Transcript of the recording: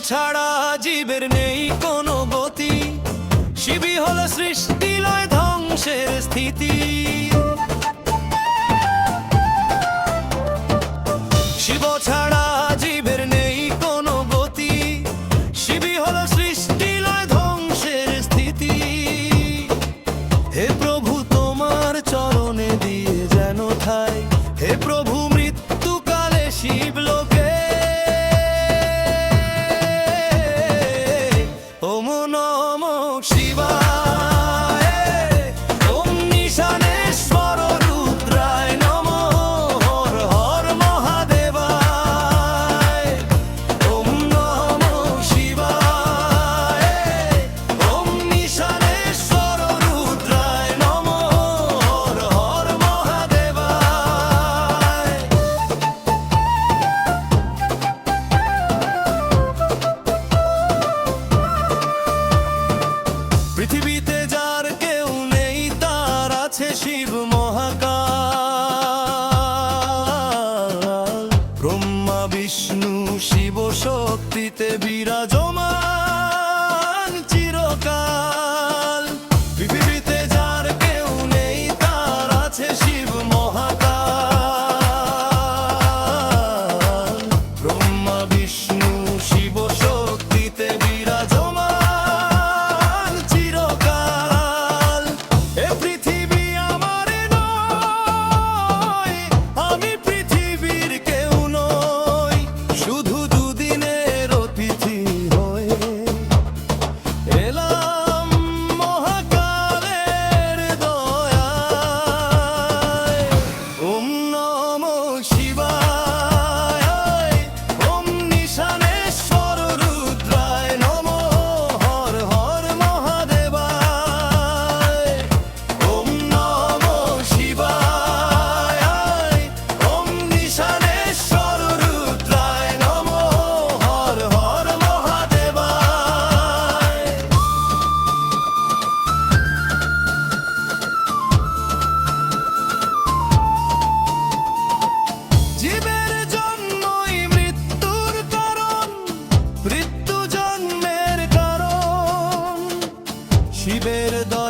ছাড়া জীবের নেই কোনো গতি, শিবই হলো সৃষ্টি লয় ধ্বংসের স্থিতি। শিব ছাড়া জীবের নেই কোনো গতি, শিবই হলো সৃষ্টি লয় ধ্বংসের স্থিতি। হে প্রভু তোমার চরণে দিয়ে যেন ঠাই, হে প্রভু মৃত্যুকালে শিবলোকে ওম নমো শিবায়, ওম নিশানেশ্বর রুদ্রায় নমো, হর হর মহাদেবায়। ওম নমো শিবায়, ওম নিশানেশ্বর রুদ্রায় নমো, হর হর মহাদেবায়। পৃথিবীতে যার কেউ নেই তার আছে শিব মহাকাল, ব্রহ্মা বিষ্ণু শিব শক্তিতে বিরাজমান চিরকাল। পৃথিবীতে যার কেউ নেই তার আছে শিব মহাকাল, ব্রহ্মা বিষ্ণু শিব শক্তিতে বিরাজমান চিরকাল। এ পৃথিবী আমার নয়, আমি পৃথিবীর কেউ নই, শুধু দুদিনের অতিথি হয়ে এলাম মহাকালের দয়ায়। ওম নমো শিবায়, ওম নিশানেশ্বর রুদ্রায় নমো, হর হর মহাদেবায়। ওম নমো শিবায়, ওম নিশানেশ্বর রুদ্রায় নমো, হর হর মহাদেবায়। জীবের জন্মই মৃত্যুর কারণ, মৃত্যু জন্মের কারণ, শিবের দয়া